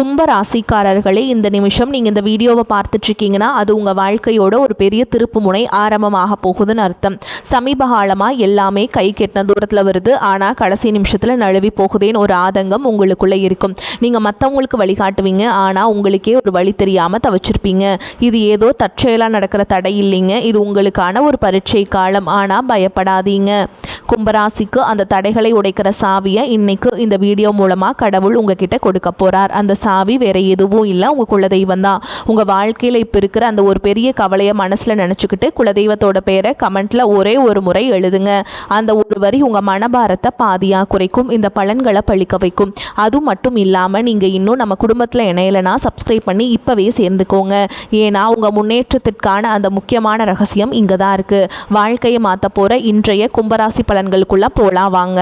கும்ப ராசிக்காரர்களே, இந்த நிமிஷம் நீங்கள் இந்த வீடியோவை பார்த்துட்ருக்கீங்கன்னா அது உங்கள் வாழ்க்கையோட ஒரு பெரிய திருப்பு முனை ஆரம்பமாக போகுதுன்னு அர்த்தம். சமீப காலமாக எல்லாமே கை கெட்டின தூரத்தில் வருது, ஆனால் கடைசி நிமிஷத்தில் நழுவி போகுதேன்னு ஒரு ஆதங்கம் உங்களுக்குள்ளே இருக்கும். நீங்கள் மற்றவங்களுக்கு வழிகாட்டுவீங்க, ஆனால் உங்களுக்கே ஒரு வழி தெரியாமல் தவிச்சிருப்பீங்க. இது ஏதோ தற்செயலாக நடக்கிற தடை இல்லைங்க, இது உங்களுக்கான ஒரு பரீட்சை காலம். ஆனால் பயப்படாதீங்க. கும்பராசிக்கு அந்த தடைகளை உடைக்கிற சாவியை இன்னைக்கு இந்த வீடியோ மூலமாக கடவுள் உங்ககிட்ட கொடுக்க போகிறார். அந்த சாவி வேற எதுவும் இல்லை, உங்கள் குலதெய்வம் தான். உங்கள் வாழ்க்கையில் இப்போ இருக்கிற அந்த ஒரு பெரிய கவலையை மனசில் நினச்சிக்கிட்டு குலதெய்வத்தோட பேரை கமெண்ட்டில் ஒரே ஒரு முறை எழுதுங்க. அந்த ஒரு வரி உங்கள் மனபாரத்தை பாதியாக குறைக்கும், இந்த பலன்களை பழிக்க வைக்கும். அது மட்டும் இல்லாமல் நீங்கள் இன்னும் நம்ம குடும்பத்தில் இணையலைன்னா சப்ஸ்கிரைப் பண்ணி இப்போவே சேர்ந்துக்கோங்க. ஏன்னா உங்கள் முன்னேற்றத்திற்கான அந்த முக்கியமான ரகசியம் இங்கே தான் இருக்குது. வாழ்க்கையை மாற்ற போகிற இன்றைய கும்பராசி பலன்களுக்குள்ளே போகலாம் வாங்க.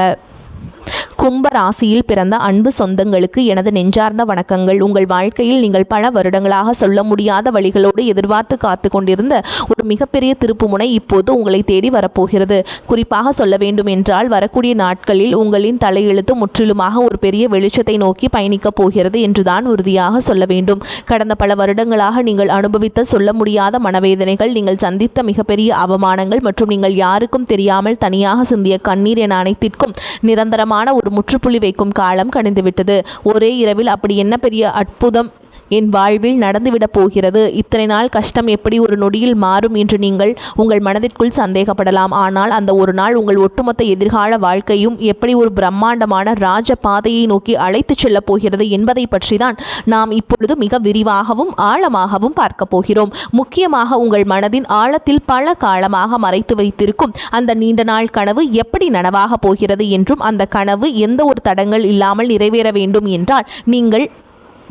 கும்ப ராசியில் பிறந்த அன்பு சொந்தங்களுக்கு எனது நெஞ்சார்ந்த வணக்கங்கள். உங்கள் வாழ்க்கையில் நீங்கள் பல வருடங்களாக சொல்ல முடியாத வழிகளோடு எதிர்பார்த்து காத்து கொண்டிருந்த ஒரு மிகப்பெரிய திருப்புமுனை இப்போது உங்களை தேடி வரப்போகிறது. குறிப்பாக சொல்ல வேண்டும் என்றால் வரக்கூடிய நாட்களில் உங்களின் தலையெழுத்து முற்றிலுமாக ஒரு பெரிய வெளிச்சத்தை நோக்கி பயணிக்கப் போகிறது என்றுதான் உறுதியாக சொல்ல வேண்டும். கடந்த பல வருடங்களாக நீங்கள் அனுபவித்த சொல்ல முடியாத மனவேதனைகள், நீங்கள் சந்தித்த மிகப்பெரிய அவமானங்கள் மற்றும் நீங்கள் யாருக்கும் தெரியாமல் தனியாக சிந்திய கண்ணீர் என அனைத்திற்கும் நிரந்தரமான ஒரு முற்றுப்புள்ளி வைக்கும் காலம் கணிந்துவிட்டது. ஒரே இரவில் அப்படி என்ன பெரிய அற்புதம் என் வாழ்வில் நடந்துவிடப் போகிறது? இத்தனை நாள் கஷ்டம் எப்படி ஒரு நொடியில் மாறும் என்று நீங்கள் உங்கள் மனதிற்குள் சந்தேகப்படலாம். ஆனால் அந்த ஒரு நாள் உங்கள் ஒட்டுமொத்த எதிர்கால வாழ்க்கையும் எப்படி ஒரு பிரம்மாண்டமான ராஜ பாதையை நோக்கி அழைத்து செல்லப் போகிறது என்பதை பற்றி தான் நாம் இப்பொழுது மிக விரிவாகவும் ஆழமாகவும் பார்க்க போகிறோம். முக்கியமாக உங்கள் மனதின் ஆழத்தில் பல காலமாக மறைத்து வைத்திருக்கும் அந்த நீண்ட நாள் கனவு எப்படி நனவாக போகிறது என்றும், அந்த கனவு எந்த ஒரு தடங்கள் இல்லாமல் நிறைவேற வேண்டும் என்றால் நீங்கள்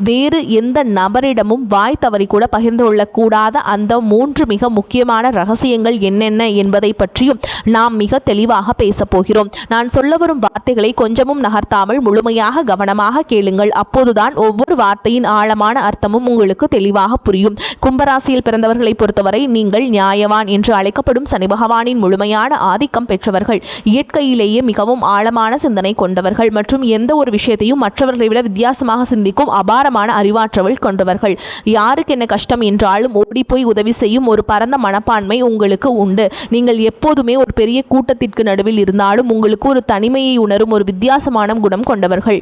வேறு எந்த நபரிடமும் வாய் தவறி கூட பகிர்ந்து கொள்ளக்கூடாத அந்த 3 மிக முக்கியமான ரகசியங்கள் என்னென்ன என்பதை பற்றியும் நாம் மிக தெளிவாக பேசப்போகிறோம். நான் சொல்ல வரும் வார்த்தைகளை கொஞ்சமும் நகர்த்தாமல் முழுமையாக கவனமாக கேளுங்கள். அப்போதுதான் ஒவ்வொரு வார்த்தையின் ஆழமான அர்த்தமும் உங்களுக்கு தெளிவாக புரியும். கும்பராசியில் பிறந்தவர்களை பொறுத்தவரை நீங்கள் நியாயவான் என்று அழைக்கப்படும் சனி பகவானின் முழுமையான ஆதிக்கம் பெற்றவர்கள். இயற்கையிலேயே மிகவும் ஆழமான சிந்தனை கொண்டவர்கள் மற்றும் எந்த ஒரு விஷயத்தையும் மற்றவர்களை விட வித்தியாசமாக சிந்திக்கும் அபார அறிவாற்றல் கொண்டவர்கள். யாருக்கு என்ன கஷ்டம் என்றாலும் ஓடி போய் உதவி செய்யும் ஒரு பரந்த மனப்பான்மை உங்களுக்கு உண்டு. நீங்கள் எப்போதுமே ஒரு பெரிய கூட்டத்திற்கு நடுவில் இருந்தாலும் உங்களுக்கு ஒரு தனிமையை உணரும் ஒரு வித்தியாசமான குணம் கொண்டவர்கள்.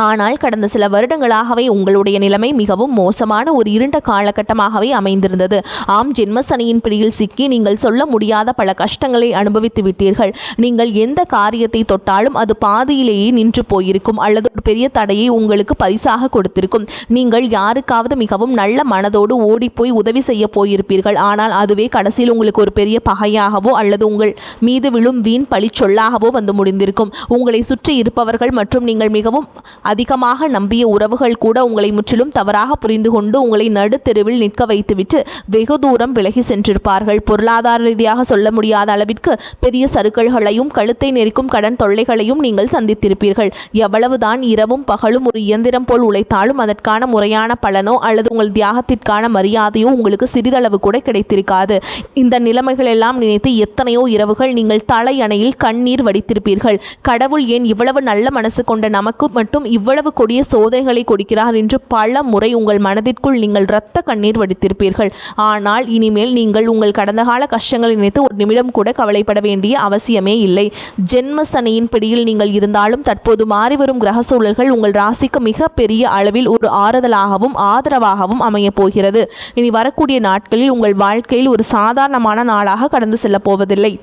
ஆனால் கடந்த சில வருடங்களாகவே உங்களுடைய நிலைமை மிகவும் மோசமான ஒரு இருண்ட காலகட்டமாகவே அமைந்திருந்தது. ஆம், ஜென்மசனியின் பிடியில் சிக்கி நீங்கள் சொல்ல முடியாத பல கஷ்டங்களை அனுபவித்து விட்டீர்கள். நீங்கள் எந்த காரியத்தை தொட்டாலும் அது பாதியிலேயே நின்று போயிருக்கும் அல்லது ஒரு பெரிய தடையை உங்களுக்கு பரிசாக கொடுத்திருக்கும். நீங்கள் யாருக்காவது மிகவும் நல்ல மனதோடு ஓடி போய் உதவி செய்ய போயிருப்பீர்கள். ஆனால் அதுவே கடைசியில் உங்களுக்கு ஒரு பெரிய பகையாகவோ அல்லது உங்கள் மீது விழும் வீண் பழி சொல்லாகவோ வந்து முடிந்திருக்கும். உங்களை சுற்றி இருப்பவர்கள் மற்றும் நீங்கள் மிகவும் அதிகமாக நம்பிய உறவுகள் கூட உங்களை முற்றிலும் தவறாக புரிந்து கொண்டு உங்களை நடுத்தெருவில் நிற்க வைத்துவிட்டு வெகு தூரம் விலகி சென்றிருப்பார்கள். பொருளாதார ரீதியாக சொல்ல முடியாத அளவிற்கு பெரிய சறுக்கல்களையும் கழுத்தை நெரிக்கும் கடன் தொல்லைகளையும் நீங்கள் சந்தித்திருப்பீர்கள். எவ்வளவுதான் இரவும் பகலும் ஒரு இயந்திரம் போல் உழைத்தாலும் அதற்கான முறையான பலனோ அல்லது உங்கள் தியாகத்திற்கான மரியாதையோ உங்களுக்கு சிறிதளவு கூட கிடைத்திருக்காது. இந்த நிலைமைகள் எல்லாம் நினைத்து எத்தனையோ இரவுகள் நீங்கள் தலையணையில் கண்ணீர் வடித்திருப்பீர்கள். கடவுள் ஏன் இவ்வளவு நல்ல மனசு கொண்ட நமக்கு மட்டும் இவ்வளவு கொடிய சோதனைகளை கொடுக்கிறார் என்று பல முறை உங்கள் மனதிற்குள் நீங்கள் இரத்த கண்ணீர் வடித்திருப்பீர்கள். ஆனால் இனிமேல் நீங்கள் உங்கள் கடந்த கால கஷ்டங்களை நினைத்து ஒரு நிமிடம் கூட கவலைப்பட வேண்டிய அவசியமே இல்லை. ஜென்ம சனியின் பிடியில் நீங்கள் இருந்தாலும் தற்போது மாறிவரும் கிரக சூழல்கள் உங்கள் ராசிக்கு மிக பெரிய அளவில் ஒரு ஆறுதலாகவும் ஆதரவாகவும் அமையப் போகிறது. இனி வரக்கூடிய நாட்களில் உங்கள் வாழ்க்கையில் ஒரு சாதாரணமான நாளாக கடந்து செல்ல போவதில்லை.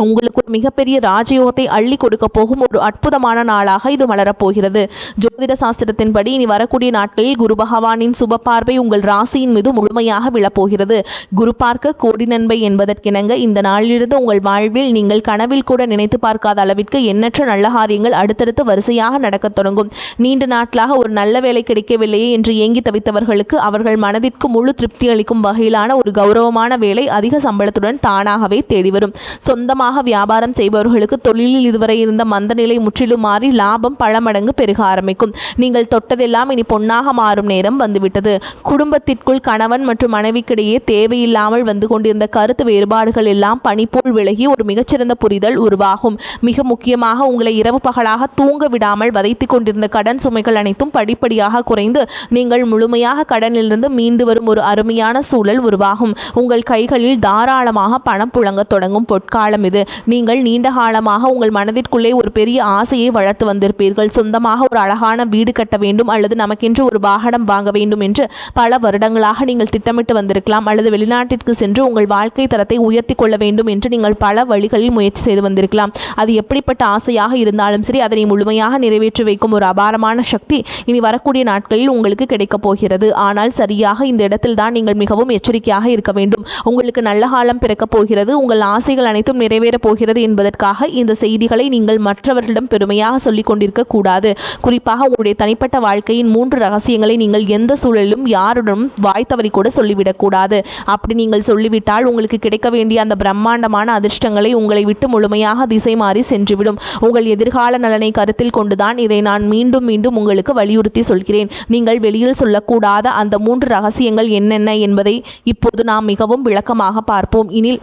உங்களுக்கு ஒரு மிகப்பெரிய ராஜயோகத்தை அள்ளி கொடுக்க போகும் ஒரு அற்புதமான நாளாக இது மலரப்போகிறது. ஜோதிட சாஸ்திரத்தின்படி இனி வரக்கூடிய நாட்களில் குரு பகவானின் சுப பார்வை உங்கள் ராசியின் மீது முழுமையாக விழப்போகிறது. குரு பார்க்க கோடி நன்மை என்பதற்கிணங்க இந்த நாளிலிருந்து உங்கள் வாழ்வில் நீங்கள் கனவில் கூட நினைத்து பார்க்காத அளவிற்கு எண்ணற்ற நல்ல காரியங்கள் அடுத்தடுத்து வரிசையாக நடக்கத் தொடங்கும். நீண்ட நாட்களாக ஒரு நல்ல வேலை கிடைக்கவில்லையே என்று ஏங்கி தவித்தவர்களுக்கு அவர்கள் மனதிற்கு முழு திருப்தி அளிக்கும் வகையிலான ஒரு கௌரவமான வேலை அதிக சம்பளத்துடன் தானாகவே தேடி வரும். சொந்தமாக சொந்தமாக வியாபாரம் செய்பவர்களுக்கு தொழிலில் இதுவரை இருந்த மந்த நிலை முற்றிலும் மாறி லாபம் பல மடங்கு பெருக ஆரம்பிக்கும். நீங்கள் தொட்டதெல்லாம் இனி பொன்னாக மாறும் நேரம் வந்துவிட்டது. குடும்பத்திற்குள் கணவன் மற்றும் மனைவிக்கிடையே தேவையில்லாமல் வந்து கொண்டிருந்த கருத்து வேறுபாடுகள் எல்லாம் பனிபோல் விலகி ஒரு மிகச்சிறந்த புரிதல் உருவாகும். மிக முக்கியமாக உங்களை இரவு பகலாக தூங்க விடாமல் வதைத்து கொண்டிருந்த கடன் சுமைகள் அனைத்தும் படிப்படியாக குறைந்து நீங்கள் முழுமையாக கடனிலிருந்து மீண்டு வரும் ஒரு அருமையான சூழல் உருவாகும். உங்கள் கைகளில் தாராளமாக பணம் புழங்க தொடங்கும் பொற்காலம் இது. நீங்கள் நீண்ட காலமாக உங்கள் மனதிற்குள்ளே ஒரு பெரிய ஆசையை வளர்த்து வந்திருப்பீர்கள். சொந்தமாக ஒரு அழகான வீடு கட்ட வேண்டும் அல்லது நமக்கென்று ஒரு வாகனம் வாங்க வேண்டும் என்று பல வருடங்களாக நீங்கள் திட்டமிட்டு வந்திருக்கலாம். அல்லது வெளிநாட்டிற்கு சென்று உங்கள் வாழ்க்கை தரத்தை உயர்த்தி கொள்ள வேண்டும் என்று நீங்கள் பல வழிகளில் முயற்சி செய்து வந்திருக்கலாம். அது எப்படிப்பட்ட ஆசையாக இருந்தாலும் சரி, அதனை முழுமையாக நிறைவேற்றி வைக்கும் ஒரு அபாரமான சக்தி இனி வரக்கூடிய நாட்களில் உங்களுக்கு கிடைக்கப் போகிறது. ஆனால் சரியாக இந்த இடத்தில் தான் நீங்கள் மிகவும் எச்சரிக்கையாக இருக்க வேண்டும். உங்களுக்கு நல்ல காலம் பிறக்கப் போகிறது. உங்கள் ஆசைகள் அனைத்தும் நிறைவேறப் போகிறது என்பதற்காக இந்த செய்திகளை நீங்கள் மற்றவர்களிடம் பெருமையாக சொல்லிக் கொண்டிருக்க கூடாது. குறிப்பாக உங்களுடைய தனிப்பட்ட வாழ்க்கையின் 3 ரகசியங்களை நீங்கள் எந்த சூழலிலும் யாருடனும் வாய் தவறி கூட சொல்லிவிடக்கூடாது. அப்படி நீங்கள் சொல்லிவிட்டால் உங்களுக்கு கிடைக்க வேண்டிய அந்த பிரம்மாண்டமான அதிர்ஷ்டங்களை உங்களை விட்டு முழுமையாக திசை மாறி சென்றுவிடும். உங்கள் எதிர்கால நலனை கருத்தில் கொண்டுதான் இதை நான் மீண்டும் மீண்டும் உங்களுக்கு வலியுறுத்தி சொல்கிறேன். நீங்கள் வெளியில் சொல்லக்கூடாத அந்த 3 ரகசியங்கள் என்னென்ன என்பதை இப்போது நாம் மிகவும் விளக்கமாக பார்ப்போம். இனில்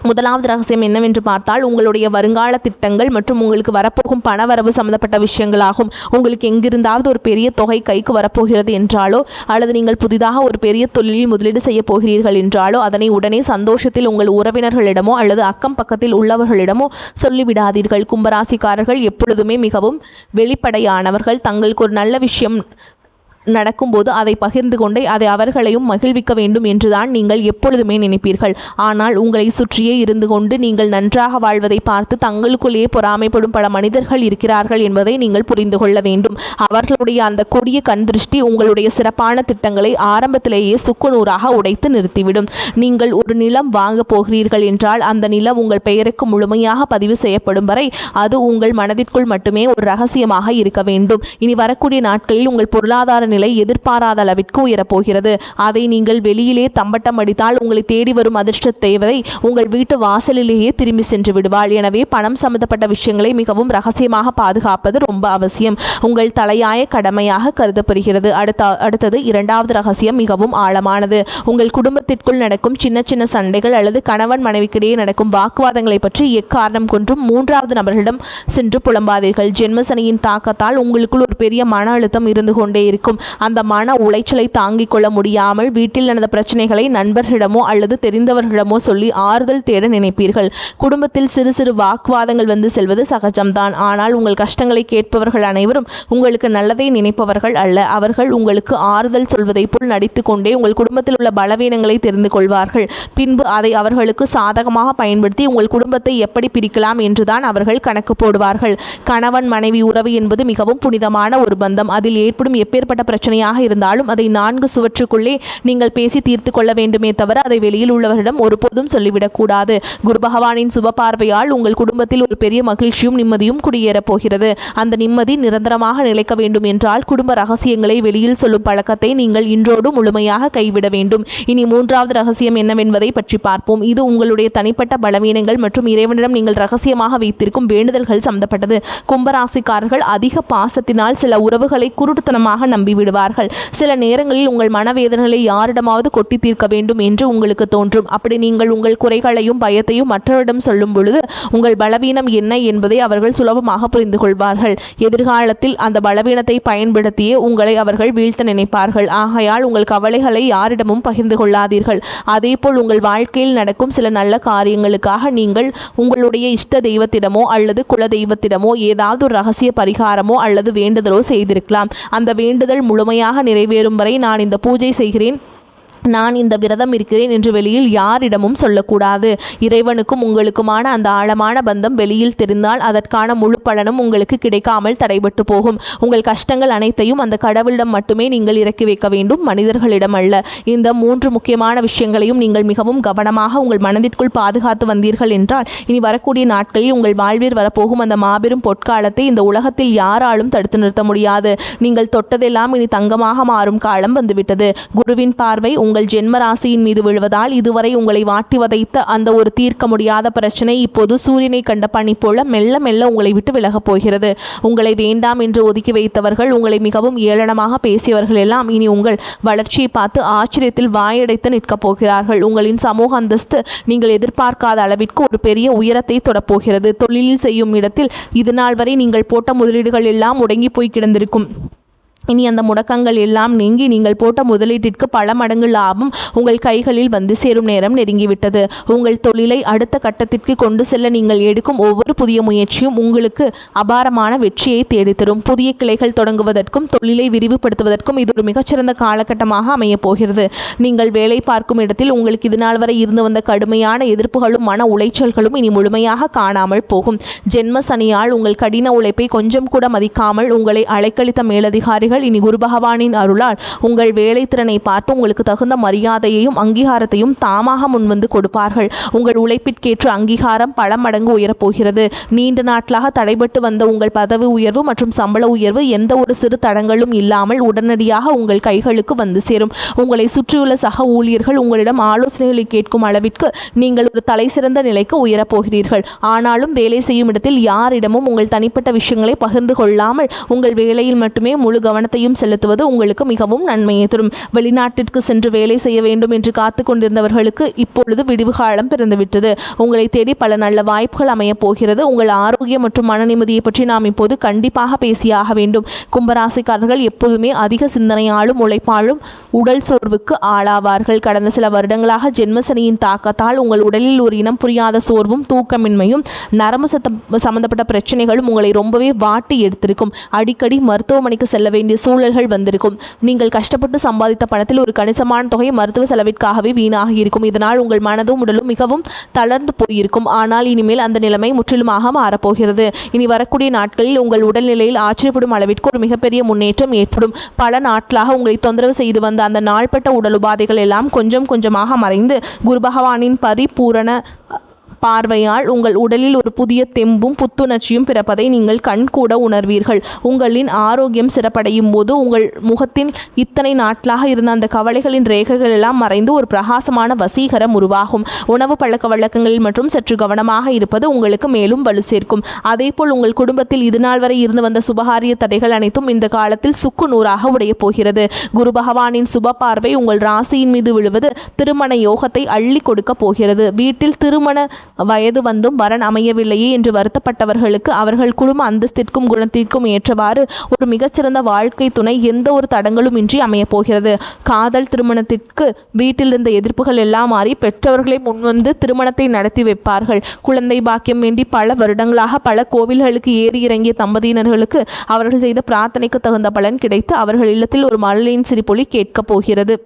முதலாவது ரகசியம் என்னவென்று பார்த்தால், உங்களுடைய வருங்கால திட்டங்கள் மற்றும் உங்களுக்கு வரப்போகும் பணவரவு சம்பந்தப்பட்ட விஷயங்களாகும். உங்களுக்கு எங்கிருந்தாவது ஒரு பெரிய தொகை கைக்கு வரப்போகிறது என்றாலோ அல்லது நீங்கள் புதிதாக ஒரு பெரிய தொழிலில் முதலீடு செய்ய போகிறீர்கள் என்றாலோ அதனை உடனே சந்தோஷத்தில் உங்கள் உறவினர்களிடமோ அல்லது அக்கம் பக்கத்தில் உள்ளவர்களிடமோ சொல்லிவிடாதீர்கள். கும்பராசிக்காரர்கள் எப்பொழுதுமே மிகவும் வெளிப்படையானவர்கள். தங்களுக்கு ஒரு நல்ல விஷயம் நடக்கும்போது அதை பகிர்ந்து கொண்டே அதை அவர்களையும் மகிழ்விக்க வேண்டும் என்றுதான் நீங்கள் எப்பொழுதுமே நினைப்பீர்கள். ஆனால் உங்களை சுற்றியே இருந்து கொண்டு நீங்கள் நன்றாக வாழ்வதை பார்த்து தங்களுக்குள்ளேயே பொறாமைப்படும் பல மனிதர்கள் இருக்கிறார்கள் என்பதை நீங்கள் புரிந்து கொள்ள வேண்டும். அவர்களுடைய அந்த கொடிய கண் திருஷ்டி உங்களுடைய சிறப்பான திட்டங்களை ஆரம்பத்திலேயே சுக்குநூறாக உடைத்து நிறுத்திவிடும். நீங்கள் ஒரு நிலம் வாங்க போகிறீர்கள் என்றால் அந்த நிலம் உங்கள் பெயருக்கு முழுமையாக பதிவு செய்யப்படும் வரை அது உங்கள் மனதிற்குள் மட்டுமே ஒரு ரகசியமாக இருக்க வேண்டும். இனி வரக்கூடிய நாட்களில் உங்கள் பொருளாதார நிலை எதிர்பாராத அளவிற்கு உயரப்போகிறது. அதை நீங்கள் வெளியிலே தம்பட்டம் அடித்தால் உங்களை தேடி வரும் அதிர்ஷ்ட தேவதை உங்கள் வீட்டு வாசலிலேயே திரும்பி சென்று விடுவாள். எனவே பணம் சம்பந்தப்பட்ட விஷயங்களை மிகவும் ரகசியமாக பாதுகாப்பது ரொம்ப அவசியம். உங்கள் தலையாய கடமையாக கருதப்படுகிறது. அடுத்தது இரண்டாவது ரகசியம் மிகவும் ஆழமானது. உங்கள் குடும்பத்திற்குள் நடக்கும் சின்ன சின்ன சண்டைகள் அல்லது கணவன் மனைவிக்கிடையே நடக்கும் வாக்குவாதங்களை பற்றி எக்காரணம் கொண்டும் 3வது நபர்களிடம் சென்று புலம்பாதீர்கள். ஜென்மசனியின் தாக்கத்தால் உங்களுக்குள் ஒரு பெரிய மன அழுத்தம் இருந்து கொண்டே இருக்கும். அந்த மன உளைச்சலை தாங்கிக் கொள்ள முடியாமல் வீட்டில் நடந்த பிரச்சனைகளை நண்பர்களிடமோ அல்லது தெரிந்தவர்களிடமோ சொல்லி ஆறுதல் தேட நினைப்பீர்கள். குடும்பத்தில் சிறு சிறு வாக்குவாதங்கள் வந்து செல்வது சகஜம்தான். ஆனால் உங்கள் கஷ்டங்களை கேட்பவர்கள் அனைவரும் உங்களுக்கு நல்லதை நினைப்பவர்கள் அல்ல. அவர்கள் உங்களுக்கு ஆறுதல் சொல்வதை போல் நடித்து கொண்டே உங்கள் குடும்பத்தில் உள்ள பலவீனங்களை தெரிந்து கொள்வார்கள். பின்பு அதை அவர்களுக்கு சாதகமாக பயன்படுத்தி உங்கள் குடும்பத்தை எப்படி பிரிக்கலாம் என்றுதான் அவர்கள் கணக்கு போடுவார்கள். கணவன் மனைவி உறவு என்பது மிகவும் புனிதமான ஒரு பந்தம். அதில் ஏற்படும் எப்பேற்பட்ட பிரச்சனையாக இருந்தாலும் அதை 4 சுவற்றுக்குள்ளே நீங்கள் பேசி தீர்த்து கொள்ள வேண்டுமே தவிர அதை வெளியில் உள்ளவரிடம் ஒருபோதும் சொல்லிவிடக்கூடாது. குரு பகவானின் சுப பார்வையால் உங்கள் குடும்பத்தில் ஒரு பெரிய மகிழ்ச்சியும் நிம்மதியும் குடியேறப் போகிறது. அந்த நிம்மதி நிரந்தரமாக நிலைக்க வேண்டும் என்றால் குடும்ப ரகசியங்களை வெளியில் சொல்லும் பழக்கத்தை நீங்கள் இன்றோடு முழுமையாக கைவிட வேண்டும். இனி 3வது ரகசியம் என்னவென்பதை பற்றி பார்ப்போம். இது உங்களுடைய தனிப்பட்ட பலவீனங்கள் மற்றும் இறைவனிடம் நீங்கள் ரகசியமாக வைத்திருக்கும் வேண்டுதல்கள் சம்பந்தப்பட்டது. கும்பராசிக்காரர்கள் அதிக பாசத்தினால் சில உறவுகளை குருட்டுத்தனமாக நம்பிவிடுவார்கள். சில நேரங்களில் உங்கள் மனவேதனைகளை யாரிடமாவது கொட்டி தீர்க்க வேண்டும் என்று உங்களுக்கு தோன்றும். அப்படி நீங்கள் உங்கள் குறைகளையும் பயத்தையும் மற்றவரிடம் சொல்லும் பொழுது உங்கள் பலவீனம் என்ன என்பதை அவர்கள் சுலபமாக புரிந்து கொள்வார்கள். எதிர்காலத்தில் அந்த பலவீனத்தை பயன்படுத்தியே உங்களை அவர்கள் வீழ்த்த நினைப்பார்கள். ஆகையால் உங்கள் கவலைகளை யாரிடமும் பகிர்ந்து கொள்ளாதீர்கள். அதேபோல் உங்கள் வாழ்க்கையில் நடக்கும் சில நல்ல காரியங்களுக்காக நீங்கள் உங்களுடைய இஷ்ட தெய்வத்திடமோ அல்லது குல தெய்வத்திடமோ ஏதாவது ஒரு ரகசிய பரிகாரமோ அல்லது வேண்டுதலோ செய்திருக்கலாம். அந்த வேண்டுதல் முழுமையாக நிறைவேறும் வரை நான் இந்த பூஜை செய்கிறேன், நான் இந்த விரதம் இருக்கிறேன் என்று வெளியில் யாரிடமும் சொல்லக்கூடாது. இறைவனுக்கும் உங்களுக்குமான அந்த ஆழமான பந்தம் வெளியில் தெரிந்தால் அதற்கான முழு பலனும் உங்களுக்கு கிடைக்காமல் தடைபட்டு போகும். உங்கள் கஷ்டங்கள் அனைத்தையும் அந்த கடவுளிடம் மட்டுமே நீங்கள் இறக்கி வைக்க வேண்டும், மனிதர்களிடம் அல்ல. இந்த 3 முக்கியமான விஷயங்களையும் நீங்கள் மிகவும் கவனமாக உங்கள் மனதிற்குள் பாதுகாத்து வந்தீர்கள் என்றால் இனி வரக்கூடிய நாட்களில் உங்கள் வாழ்வில் வரப்போகும் அந்த மாபெரும் பொற்காலத்தை இந்த உலகத்தில் யாராலும் தடுத்து நிறுத்த முடியாது. நீங்கள் தொட்டதெல்லாம் இனி தங்கமாக மாறும் காலம் வந்துவிட்டது. குருவின் பார்வை உங்கள் உங்கள் ஜென்ம ராசியின் மீது விழுவதால் இதுவரை உங்களை வாட்டி வதைத்த அந்த ஒரு தீர்க்க முடியாத பிரச்சனை இப்போது சூரியனை கண்ட பனி போல மெல்ல மெல்ல உங்களை விட்டு விலகப் போகிறது. உங்களை வேண்டாம் என்று ஒதுக்கி வைத்தவர்கள், உங்களை மிகவும் ஏளனமாக பேசியவர்கள் எல்லாம் இனி உங்கள் வளர்ச்சியை பார்த்து ஆச்சரியத்தில் வாயடைத்து நிற்கப் போகிறார்கள். உங்களின் சமூக அந்தஸ்து நீங்கள் எதிர்பார்க்காத அளவிற்கு ஒரு பெரிய உயரத்தை தொடப்போகிறது. தொழிலில் செய்யும் இடத்தில் இதுநாள் வரை நீங்கள் போட்ட முதலீடுகள் எல்லாம் முடங்கி போய் கிடந்திருக்கும். இனி அந்த முடக்கங்கள் எல்லாம் நீங்கி நீங்கள் போட்ட முதலீட்டிற்கு பல மடங்கு லாபம் உங்கள் கைகளில் வந்து சேரும் நேரம் நெருங்கிவிட்டது. உங்கள் தொழிலை அடுத்த கட்டத்திற்கு கொண்டு செல்ல நீங்கள் எடுக்கும் ஒவ்வொரு புதிய முயற்சியும் உங்களுக்கு அபாரமான வெற்றியை தேடித்தரும். புதிய கிளைகள் தொடங்குவதற்கும் தொழிலை விரிவுபடுத்துவதற்கும் இது ஒரு மிகச்சிறந்த காலகட்டமாக அமையப் போகிறது. நீங்கள் வேலை பார்க்கும் இடத்தில் உங்களுக்கு இதுநாள் வரை இருந்து வந்த கடுமையான எதிர்ப்புகளும் மன உளைச்சல்களும் இனி முழுமையாக காணாமல் போகும். ஜென்ம சனியால் உங்கள் கடின உழைப்பை கொஞ்சம் கூட மதிக்காமல் உங்களை அலைக்கழித்த மேலதிகாரிகள் இனி குரு பகவானின் அருளால் உங்கள் வேலை திறனை பார்த்து உங்களுக்கு தகுந்த மரியாதையையும் அங்கீகாரத்தையும் தாமாக முன்வந்து கொடுப்பார்கள். உங்கள் உழைப்பிற்கேற்ற அங்கீகாரம் பல மடங்கு உயரப்போகிறது. நீண்ட நாட்களாக தடைபட்டு வந்த உங்கள் பதவி உயர்வு மற்றும் சம்பள உயர்வு எந்த ஒரு சிறு தடங்களும் இல்லாமல் உடனடியாக உங்கள் கைகளுக்கு வந்து சேரும். உங்களை சுற்றியுள்ள சக ஊழியர்கள் உங்களிடம் ஆலோசனைகளை கேட்கும் அளவிற்கு நீங்கள் ஒரு தலை சிறந்த நிலைக்கு உயரப்போகிறீர்கள். ஆனாலும் வேலை செய்யும் இடத்தில் யாரிடமும் உங்கள் தனிப்பட்ட விஷயங்களை பகிர்ந்து கொள்ளாமல் உங்கள் வேலையில் மட்டுமே முழு கவனத்தையும் செலுத்துவது உங்களுக்கு மிகவும் நன்மையை தரும். வெளிநாட்டிற்கு சென்று வேலை செய்ய வேண்டும் என்று காத்து கொண்டிருந்தவர்களுக்கு இப்பொழுது விடிவு காலம் பிறந்துவிட்டது. உங்களை தேடி பல நல்ல வாய்ப்புகள் அமையப் போகிறது. உங்கள் ஆரோக்கியம் மற்றும் மன நிம்மதியை பற்றி நாம் இப்போது கண்டிப்பாக பேசியாக வேண்டும். கும்பராசிக்காரர்கள் எப்போதுமே அதிக சிந்தனையாலும் உழைப்பாலும் உடல் சோர்வுக்கு ஆளாவார்கள். கடந்த சில வருடங்களாக ஜென்மசனியின் தாக்கத்தால் உங்கள் உடலில் ஒரு இனம் புரியாத சோர்வும் தூக்கமின்மையும் நரம்பு சம்பந்தப்பட்ட பிரச்சனைகளும் உங்களை ரொம்பவே வாட்டி எடுத்திருக்கும். அடிக்கடி மருத்துவமனைக்கு செல்ல வேண்டிய சூழல்கள் வந்திருக்கும். நீங்கள் கஷ்டப்பட்டு சம்பாதித்த பணத்தில் ஒரு கணிசமான தொகை மருத்துவ செலவிற்காகவே வீணாகி இருக்கும். இதனால் உங்கள் மனதும் உடலும் மிகவும் தளர்ந்து போயிருக்கும். ஆனால் இனிமேல் அந்த நிலைமை முற்றிலுமாக மாறப்போகிறது. இனி வரக்கூடிய நாட்களில் உங்கள் உடல்நிலையில் ஆச்சரியப்படும் அளவிற்கு ஒரு மிகப்பெரிய முன்னேற்றம் ஏற்படும். பல நாட்களாக உங்களை தொந்தரவு செய்து வந்த அந்த நாள்பட்ட உடல் உபாதைகள் எல்லாம் கொஞ்சம் கொஞ்சமாக மறைந்து குரு பகவானின் பரிபூரண பார்வையால் உங்கள் உடலில் ஒரு புதிய தெம்பும் புத்துணர்ச்சியும் பிறப்பதை நீங்கள் கண்கூட உணர்வீர்கள். உங்களின் ஆரோக்கியம் சிறப்படையும் போது உங்கள் முகத்தின் இத்தனை நாட்களாக இருந்த அந்த கவலைகளின் ரேகைகள் எல்லாம் மறைந்து ஒரு பிரகாசமான வசீகரம் உருவாகும். உணவு பழக்க வழக்கங்களில் மற்றும் சற்று கவனமாக இருப்பது உங்களுக்கு மேலும் வலு சேர்க்கும். அதேபோல் உங்கள் குடும்பத்தில் இதுநாள் வரை இருந்து வந்த சுபகாரிய தடைகள் அனைத்தும் இந்த காலத்தில் சுக்கு நூறாக உடைய போகிறது. குரு பகவானின் சுப பார்வை உங்கள் ராசியின் மீது விழுவது திருமண யோகத்தை அள்ளி கொடுக்க போகிறது. வீட்டில் திருமண வயது வந்தும் வரன் அமையவில்லையே என்று வருத்தப்பட்டவர்களுக்கு அவர்கள் குடும்ப அந்தஸ்திற்கும் குணத்திற்கும் ஏற்றவாறு ஒரு மிகச்சிறந்த வாழ்க்கை துணை எந்த ஒரு தடங்களும் இன்றி அமையப் போகிறது. காதல் திருமணத்திற்கு வீட்டில் இருந்த எதிர்ப்புகள் எல்லாம் மாறி பெற்றவர்களை முன்வந்து திருமணத்தை நடத்தி வைப்பார்கள். குழந்தை பாக்கியம் வேண்டி பல வருடங்களாக பல கோவில்களுக்கு ஏறி இறங்கிய தம்பதியினர்களுக்கு அவர்கள் செய்த பிரார்த்தனைக்கு தகுந்த பலன் கிடைத்து அவர்கள் இல்லத்தில் ஒரு மழலையின் சிரிப்பொலி கேட்கப் போகிறது.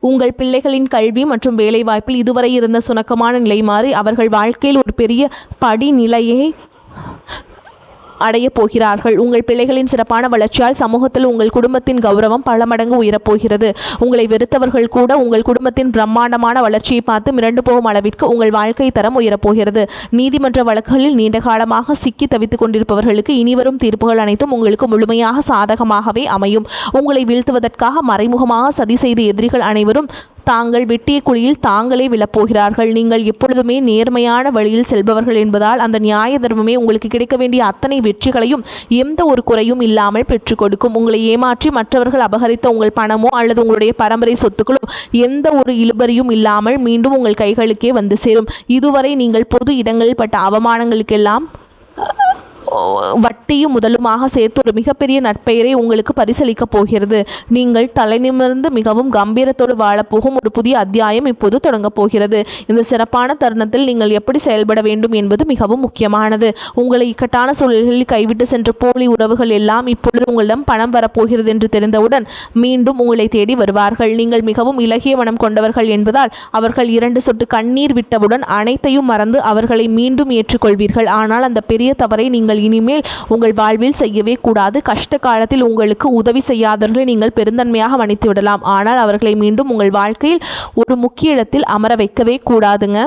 உங்கள் பிள்ளைகளின் கல்வி மற்றும் வேலைவாய்ப்பில் இதுவரை இருந்த சுணக்கமான நிலை மாறி அவர்கள் வாழ்க்கையில் ஒரு பெரிய படிநிலையை அடையப் போகிறார்கள். உங்கள் பிள்ளைகளின் சிறப்பான வளர்ச்சியால் சமூகத்தில் உங்கள் குடும்பத்தின் கௌரவம் பல மடங்கு உயரப்போகிறது. உங்களை வெறுத்தவர்கள் கூட உங்கள் குடும்பத்தின் பிரம்மாண்டமான வளர்ச்சியை பார்த்து மிரண்டு போகும் அளவிற்கு உங்கள் வாழ்க்கை தரம் உயரப்போகிறது. நீதிமன்ற வழக்குகளில் நீண்ட காலமாக சிக்கி தவித்துக் கொண்டிருப்பவர்களுக்கு இனிவரும் தீர்ப்புகள் அனைத்தும் உங்களுக்கு முழுமையாக சாதகமாகவே அமையும். உங்களை வீழ்த்துவதற்காக மறைமுகமாக சதி செய்த எதிரிகள் அனைவரும் தாங்கள் வெட்டிய குழியில் தாங்களே விழப்போகிறார்கள். நீங்கள் எப்பொழுதுமே நேர்மையான வழியில் செல்பவர்கள் என்பதால் அந்த நியாய தர்மமே உங்களுக்கு கிடைக்க வேண்டிய அத்தனை வெற்றிகளையும் எந்த ஒரு குறையும் இல்லாமல் பெற்றுக் கொடுக்கும். உங்களை ஏமாற்றி மற்றவர்கள் அபகரித்த உங்கள் பணமோ அல்லது உங்களுடைய பரம்பரை சொத்துக்களோ எந்த ஒரு இழுபறியும் இல்லாமல் மீண்டும் உங்கள் கைகளுக்கே வந்து சேரும். இதுவரை நீங்கள் பொது இடங்களில் பட்ட அவமானங்களுக்கெல்லாம் வட்டியும் முதலுமாக சேர்த்து ஒரு மிகப்பெரிய நற்பெயரை உங்களுக்கு பரிசளிக்கப் போகிறது. நீங்கள் தலைநிமிர்ந்து மிகவும் கம்பீரத்தோடு வாழப்போகும் ஒரு புதிய அத்தியாயம் இப்போது தொடங்கப் போகிறது. இந்த சிறப்பான தருணத்தில் நீங்கள் எப்படி செயல்பட வேண்டும் என்பது மிகவும் முக்கியமானது. உங்களை இக்கட்டான சூழல்களில் கைவிட்டு சென்ற போலி உறவுகள் எல்லாம் இப்பொழுது உங்களிடம் பணம் வரப்போகிறது என்று தெரிந்தவுடன் மீண்டும் உங்களை தேடி வருவார்கள். நீங்கள் மிகவும் இலகிய மனம் கொண்டவர்கள் என்பதால் அவர்கள் 2 சொட்டு கண்ணீர் விட்டவுடன் அனைத்தையும் மறந்து அவர்களை மீண்டும் ஏற்றுக்கொள்வீர்கள். ஆனால் அந்த பெரிய தவறை நீங்கள் இனிமேல் உங்கள் வாழ்வில் செய்யவே கூடாது. கஷ்ட காலத்தில் உங்களுக்கு உதவி செய்யாதவர்களை நீங்கள் பெருந்தன்மையாக மன்னித்து விடலாம். ஆனால் அவர்களை மீண்டும் உங்கள் வாழ்க்கையில் ஒரு முக்கிய இடத்தில் அமர வைக்கவே கூடாதுங்க.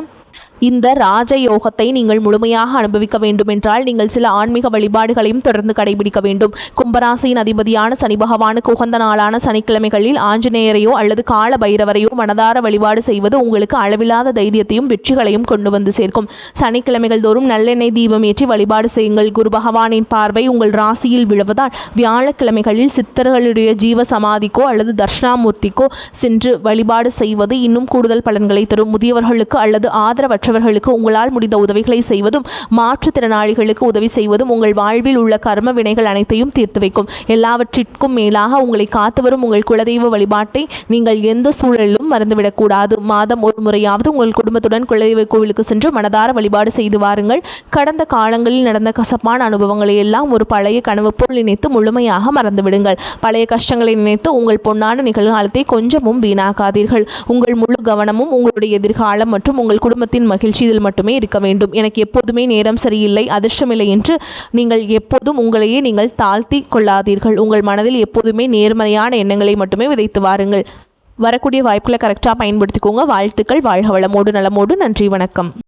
இந்த ராஜயோகத்தை நீங்கள் முழுமையாக அனுபவிக்க வேண்டும் என்றால் நீங்கள் சில ஆன்மீக வழிபாடுகளையும் தொடர்ந்து கடைபிடிக்க வேண்டும். கும்பராசியின் அதிபதியான சனி பகவானுக்கு உகந்த நாளான சனிக்கிழமைகளில் ஆஞ்சநேயரையோ அல்லது கால பைரவரையோ மனதார வழிபாடு செய்வது உங்களுக்கு அளவில்லாத தைரியத்தையும் வெற்றிகளையும் கொண்டு வந்து சேர்க்கும். சனிக்கிழமைகள் தோறும் நல்லெண்ணெய் தீபம் ஏற்றி வழிபாடு செய்யுங்கள். குரு பகவானின் பார்வை உங்கள் ராசியில் விழுவதால் வியாழக்கிழமைகளில் சித்தர்களுடைய ஜீவ சமாதிக்கோ அல்லது தர்ஷனாமூர்த்திக்கோ சென்று வழிபாடு செய்வது இன்னும் கூடுதல் பலன்களை தரும். முதியவர்களுக்கு அல்லது ஆதரவற்றவர்களுக்கு உங்களால் முடிந்த உதவிகளை செய்வதும் மாற்றுத்திறனாளிகளுக்கு உதவி செய்வதும் உங்கள் வாழ்வில் உள்ள கர்ம வினைகள் அனைத்தையும் தீர்த்து வைக்கும். எல்லாவற்றிற்கும் மேலாக உங்களை காத்து வரும் உங்கள் குலதெய்வ வழிபாட்டை நீங்கள் எந்த சூழலிலும் மறந்துவிடக்கூடாது. மாதம் ஒரு முறையாவது உங்கள் குடும்பத்துடன் குலதெய்வ கோவிலுக்கு சென்று மனதார வழிபாடு செய்து வாருங்கள். கடந்த காலங்களில் நடந்த கசப்பான அனுபவங்களை எல்லாம் ஒரு பழைய கனவு போல் நினைத்து முழுமையாக மறந்துவிடுங்கள். பழைய கஷ்டங்களை நினைத்து உங்கள் பொன்னான நிகழ்காலத்தை கொஞ்சமும் வீணாக்காதீர்கள். உங்கள் முழு கவனமும் உங்களுடைய எதிர்காலம் மற்றும் உங்கள் குடும்பத்தின் மகிழ்ச்சி இதில் மட்டுமே இருக்க வேண்டும். எனக்கு எப்போதுமே நேரம் சரியில்லை, அதிர்ஷ்டமில்லை என்று நீங்கள் எப்போதும் உங்களையே நீங்கள் தாழ்த்தி கொள்ளாதீர்கள். உங்கள் மனதில் எப்போதுமே நேர்மறையான எண்ணங்களை மட்டுமே விதைத்து வாருங்கள். வரக்கூடிய வாய்ப்புகளை கரெக்டாக பயன்படுத்திக்கோங்க. வாழ்த்துக்கள். வாழ்க வளமோடு நலமோடு. நன்றி, வணக்கம்.